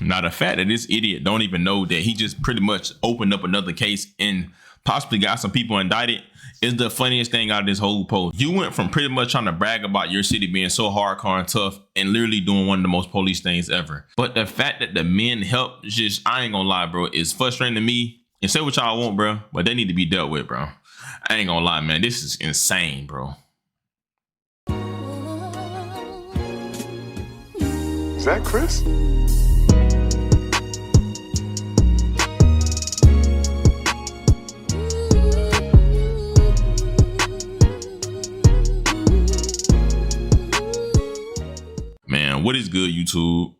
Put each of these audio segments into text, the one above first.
Now, the fact that this idiot don't even know that he just pretty much opened up another case and possibly got some people indicted is the funniest thing out of this whole post. You went from pretty much trying to brag about your city being so hardcore and tough and literally doing one of the most police things ever. But the fact that the men help, just, I ain't gonna lie, bro, it's frustrating to me. And say what y'all want, bro, but they need to be dealt with, bro. I ain't gonna lie, man. This is insane, bro. Is that Chris? Man, what is good, YouTube?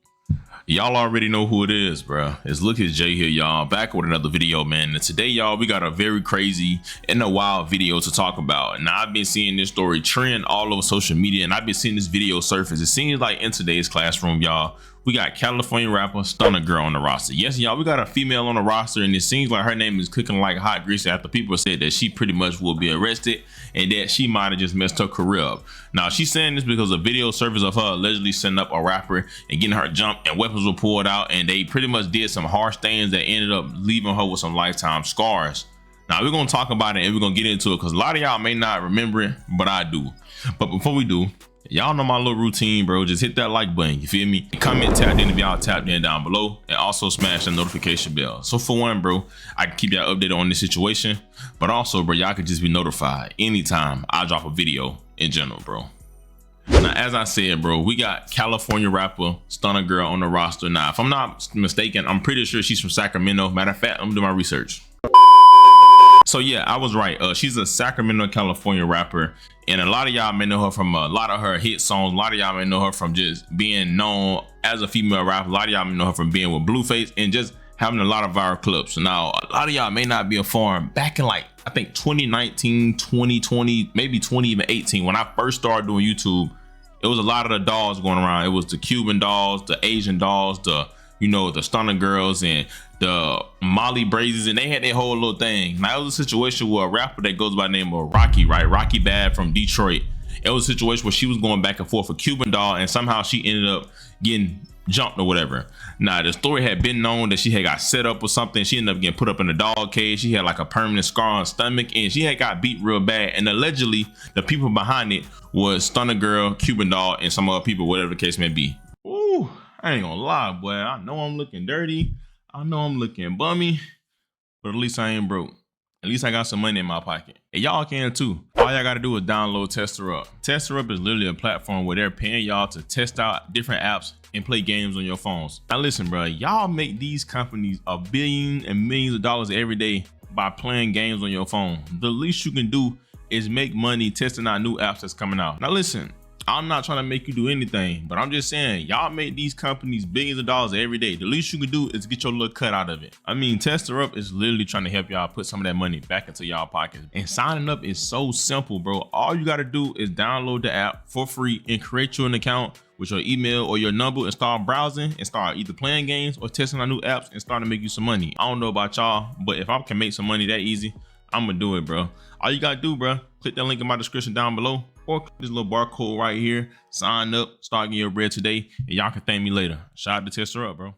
Y'all already know who it is, bro. It's Look It's Jay here, y'all, back with another video, man. And today, y'all, we got a very crazy and a wild video to talk about. Now, I've been seeing this story trend all over social media, and I've been seeing this video surface. It seems like in today's classroom, y'all, we got California rapper Stunna Girl on the roster. Yes, y'all, we got a female on the roster, and it seems like her name is cooking like hot grease after people said that she pretty much will be arrested and that she might have just messed her career up. Now, she's saying this because a video surfaced of her allegedly setting up a rapper and getting her jumped, and weapons were pulled out, and they pretty much did some harsh things that ended up leaving her with some lifetime scars. Now, we're going to talk about it and we're going to get into it because a lot of y'all may not remember it, but I do. But before we do, y'all know my little routine, bro. Just hit that like button, you feel me? Comment, tapped in if y'all tapped in down below, and also smash the notification bell. So for one, bro, I can keep y'all updated on this situation, but also, bro, y'all could just be notified anytime I drop a video in general, bro. Now, as I said, bro, we got California rapper Stunna Girl on the roster. Now, if I'm not mistaken, I'm pretty sure she's from Sacramento. Matter of fact, I'm gonna do my research. So yeah, I was right. She's a Sacramento, California rapper, and a lot of y'all may know her from a lot of her hit songs. A lot of y'all may know her from just being known as a female rapper. A lot of y'all may know her from being with Blueface and just having a lot of viral clips. Now, a lot of y'all may not be informed. Back in like, I think 2019, 2020, maybe 2018, when I first started doing YouTube, it was a lot of the dolls going around. It was the Cuban dolls, the Asian dolls, the, you know, the Stunna Girls and the Molly Brazes, and they had their whole little thing. Now, it was a situation where a rapper that goes by the name of Rocky, right? Rocky Bad from Detroit. It was a situation where she was going back and forth with Cuban doll, and somehow she ended up getting jumped or whatever. Now, the story had been known that she had got set up or something. She ended up getting put up in a dog cage. She had like a permanent scar on her stomach, and she had got beat real bad. And allegedly, the people behind it was Stunna Girl, Cuban doll, and some other people, whatever the case may be. Ooh, I ain't gonna lie, boy. I know I'm looking dirty. I know I'm looking bummy, but at least I ain't broke. At least I got some money in my pocket. And y'all can too. All y'all gotta do is download Tester Up. Tester Up is literally a platform where they're paying y'all to test out different apps and play games on your phones. Now listen, bro, y'all make these companies a billion and millions of dollars every day by playing games on your phone. The least you can do is make money testing out new apps that's coming out. Now listen, I'm not trying to make you do anything, but I'm just saying, y'all make these companies billions of dollars every day. The least you can do is get your little cut out of it. I mean, Tester Up is literally trying to help y'all put some of that money back into y'all pockets. And signing up is so simple, bro. All you got to do is download the app for free and create you an account with your email or your number and start browsing and start either playing games or testing out new apps and start to make you some money. I don't know about y'all, but if I can make some money that easy, I'm gonna do it, bro. All you gotta do, bro, click that link in my description down below, or click this little barcode right here, sign up, start getting your bread today, and y'all can thank me later. Shout out to Tester Up, bro.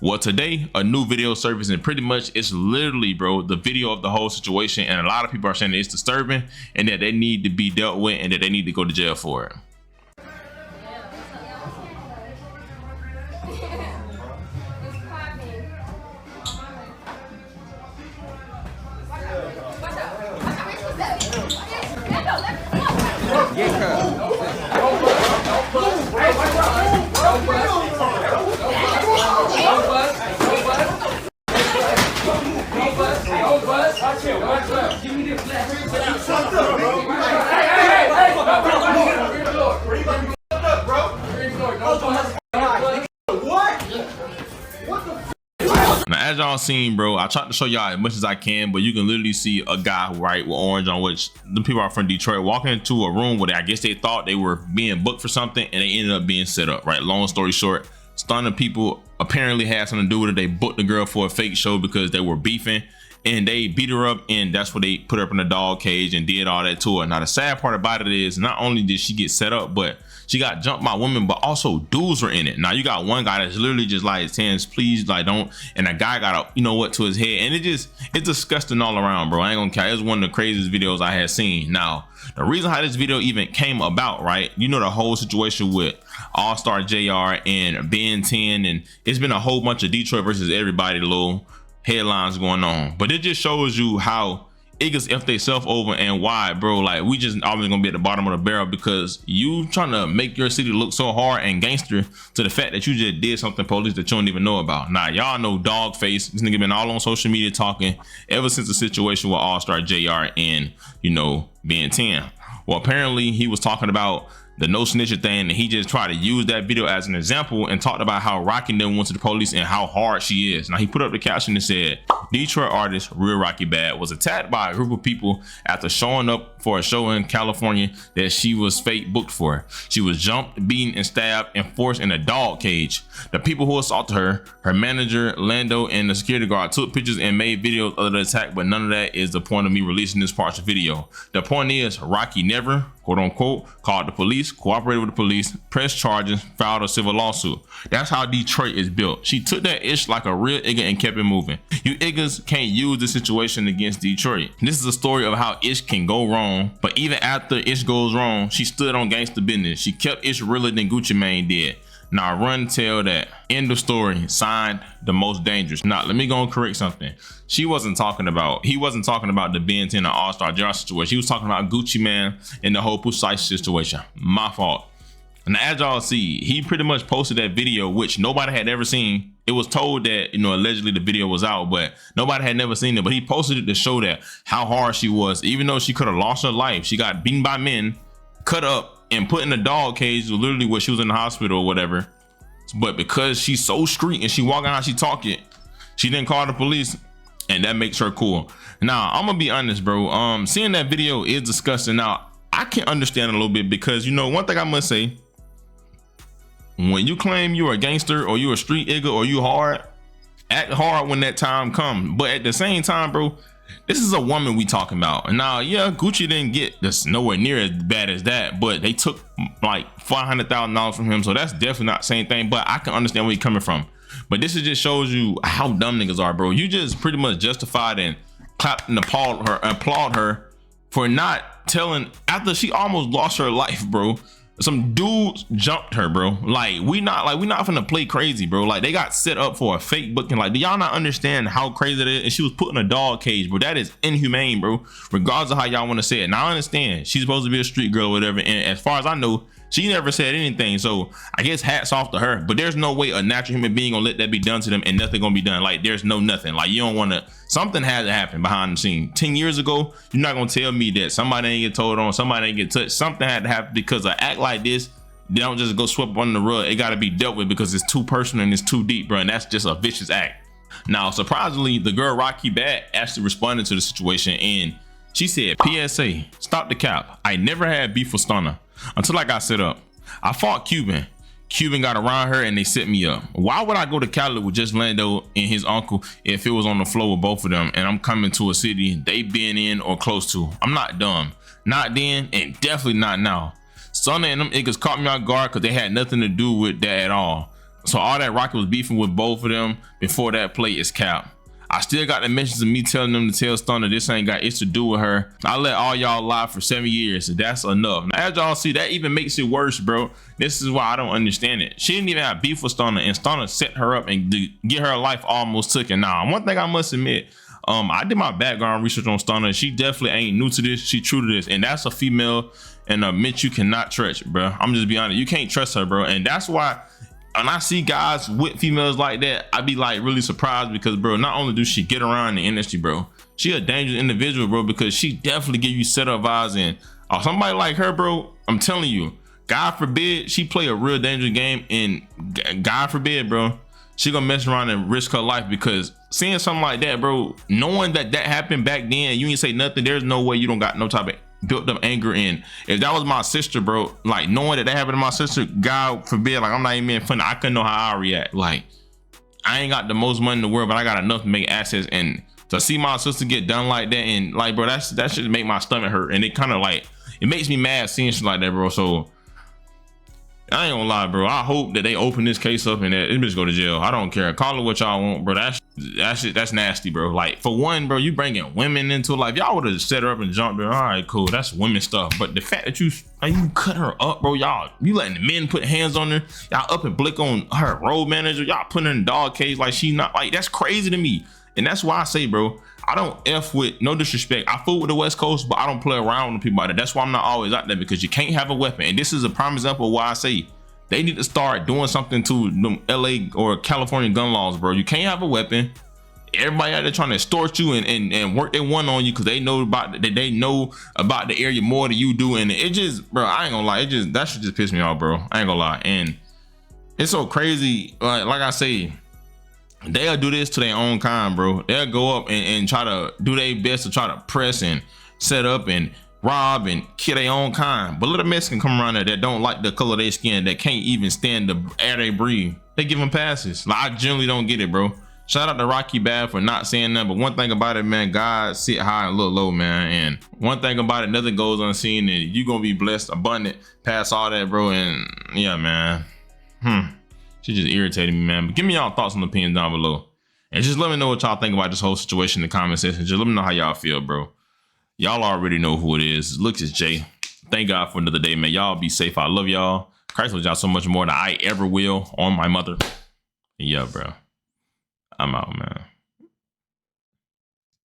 Well, today, a new video surfaced, and pretty much it's literally, bro, the video of the whole situation, and a lot of people are saying that it's disturbing and that they need to be dealt with and that they need to go to jail for it. Now, as y'all seen, bro, I tried to show y'all as much as I can, but you can literally see a guy, right, with orange on, which the people are from Detroit, walking into a room where I guess they thought they were being booked for something, and they ended up being set up, right? Long story short, Stunna people apparently had something to do with it. They booked the girl for a fake show because they were beefing, and they beat her up, and that's what they put her up in a dog cage and did all that to her. Now, the sad part about it is not only did she get set up, but She got jumped by women, but also dudes were in it. Now you got one guy that's literally just like saying, please, like don't, and a guy got a, you know what, to his head, and it's disgusting all around, bro. I ain't gonna care. It's one of the craziest videos I had seen. Now, the reason how this video even came about, right? You know, the whole situation with All-Star JR and Ben 10, and it's been a whole bunch of Detroit versus everybody little headlines going on. But it just shows you how niggas F they self over and why, bro. Like, we just always gonna be at the bottom of the barrel because you trying to make your city look so hard and gangster to the fact that you just did something police that you don't even know about. Now, y'all know Dogface. This nigga been all on social media talking ever since the situation with All-Star JR and, you know, Ben 10. Well, apparently he was talking about the no snitching thing, and he just tried to use that video as an example and talked about how Rocky then went to the police and how hard she is. Now, he put up the caption and said, Detroit artist Real Rocky Bad was attacked by a group of people after showing up for a show in California that she was fake booked for. She was jumped, beaten, and stabbed and forced in a dog cage. The people who assaulted her, her manager, Lando, and the security guard took pictures and made videos of the attack, but none of that is the point of me releasing this partial video. The point is, Rocky never, quote unquote, called the police, cooperated with the police, pressed charges, filed a civil lawsuit. That's how Detroit is built. She took that ish like a real nigga and kept it moving. You niggas can't use the situation against Detroit. This is a story of how ish can go wrong, but even after ish goes wrong, she stood on gangster business. She kept ish realer than Gucci Mane did. Now run tell that. End of story. Signed, The Most Dangerous. Now let me go and correct something. He wasn't talking about the Ben 10 or All-Star JR situation. He was talking about Gucci Mane and the whole Precise situation. My fault. And as y'all see, he pretty much posted that video, which nobody had ever seen. It was told that, you know, allegedly the video was out, but nobody had never seen it. But he posted it to show that how hard she was. Even though she could have lost her life, she got beaten by men, cut up, and put in a dog cage, literally where she was in the hospital or whatever. But because she's so street and she walking how she talking, she didn't call the police, and that makes her cool. Now, I'm gonna be honest, bro. Seeing that video is disgusting. Now, I can understand a little bit because, you know, one thing I must say, when you claim you're a gangster or you're a street nigga or you hard, act hard when that time comes. But at the same time, bro, this is a woman we talking about. Now, yeah, Gucci didn't get this nowhere near as bad as that, but they took like $500,000 from him, so that's definitely not the same thing. But I can understand where he's coming from. But this just shows you how dumb niggas are, bro. You just pretty much justified and clapped and applaud her for not telling after she almost lost her life, bro. Some dudes jumped her, bro. Like we not finna play crazy, bro. Like they got set up for a fake booking. Like, do y'all not understand how crazy that is? And she was put in a dog cage, bro. That is inhumane, bro. Regardless of how y'all want to say it. Now I understand she's supposed to be a street girl or whatever. And as far as I know, she never said anything. So I guess hats off to her. But there's no way a natural human being gonna let that be done to them and nothing gonna be done. Like there's no nothing. Like you don't wanna, something had to happen behind the scene. 10 years ago, you're not gonna tell me that somebody ain't get told on, somebody ain't get touched. Something had to happen because an act like this, they don't just go swept under the rug. It gotta be dealt with because it's too personal and it's too deep, bro. And that's just a vicious act. Now, surprisingly, the girl Rocky Bad actually responded to the situation and she said, PSA, stop the cap. I never had beef with Stunna until I got set up. I fought Cuban. Cuban got around her and they set me up. Why would I go to Cali with just Lando and his uncle if it was on the floor with both of them and I'm coming to a city they been in or close to? I'm not dumb. Not then and definitely not now. Stunna and them niggas caught me off guard because they had nothing to do with that at all. So all that Rocky was beefing with both of them before that play is cap. I still got the messages of me telling them to tell Stunna this ain't got it to do with her. I let all y'all lie for 7 years, so that's enough. Now, as y'all see, that even makes it worse, bro. This is why I don't understand it. She didn't even have beef with Stunna, and Stunna set her up and get her life almost taken. Now, one thing I must admit, I did my background research on Stunna. She definitely ain't new to this. She true to this, and that's a female and a bitch you cannot trust, bro. I'm just be honest. You can't trust her, bro, and that's why. When I see guys with females like that, I be like really surprised because, bro, not only do she get around the industry, bro, she a dangerous individual, bro, because she definitely give you setup vibes. And somebody like her, bro, I'm telling you, God forbid she play a real dangerous game, and God forbid, bro, she gonna mess around and risk her life because seeing something like that, bro, knowing that happened back then, you ain't say nothing. There's no way you don't got no type of built up anger. And if that was my sister, bro, like knowing that happened to my sister, God forbid, like I'm not even being funny, I couldn't know how I react. Like I ain't got the most money in the world, but I got enough to make assets, and to see my sister get done like that, and like, bro, that should make my stomach hurt, and it kind of like, it makes me mad seeing shit like that, bro. So I ain't gonna lie, bro. I hope that they open this case up and that this bitch go to jail. I don't care. Call it what y'all want, bro. That's nasty, bro. Like, for one, bro, you bringing women into life. Y'all would have set her up and jumped her. All right, cool. That's women stuff. But the fact that you cut her up, bro, you letting the men put hands on her. Y'all up and blick on her road manager. Y'all putting her in dog cage like she not, like, that's crazy to me. And that's why I say, bro, I don't F with, no disrespect. I fool with the West Coast, but I don't play around with people out there. That's why I'm not always out there, because you can't have a weapon. And this is a prime example of why I say they need to start doing something to them LA or California gun laws, bro. You can't have a weapon. Everybody out there trying to extort you and work their one on you because they know about the area more than you do. And it just, bro, I ain't gonna lie, that should just piss me off, bro. I ain't gonna lie. And it's so crazy. Like I say, they'll do this to their own kind, bro. They'll go up and try to do their best to try to press and set up and rob and kill their own kind. But let a Mexican come around there that don't like the color of their skin, that can't even stand the air they breathe, they give them passes. Like, I generally don't get it, bro. Shout out to Rocky Bad for not saying that. But one thing about it, man, God sit high and look low, man. And one thing about it, nothing goes unseen, and you gonna be blessed, abundant past all that, bro. And yeah, man. She just irritated me, man. But give me y'all thoughts and opinions down below. And just let me know what y'all think about this whole situation in the comment section. Just let me know how y'all feel, bro. Y'all already know who it is. Looks is Jay. Thank God for another day, man. Y'all be safe. I love y'all. Christ loves y'all so much more than I ever will, on my mother. Yeah, bro. I'm out, man.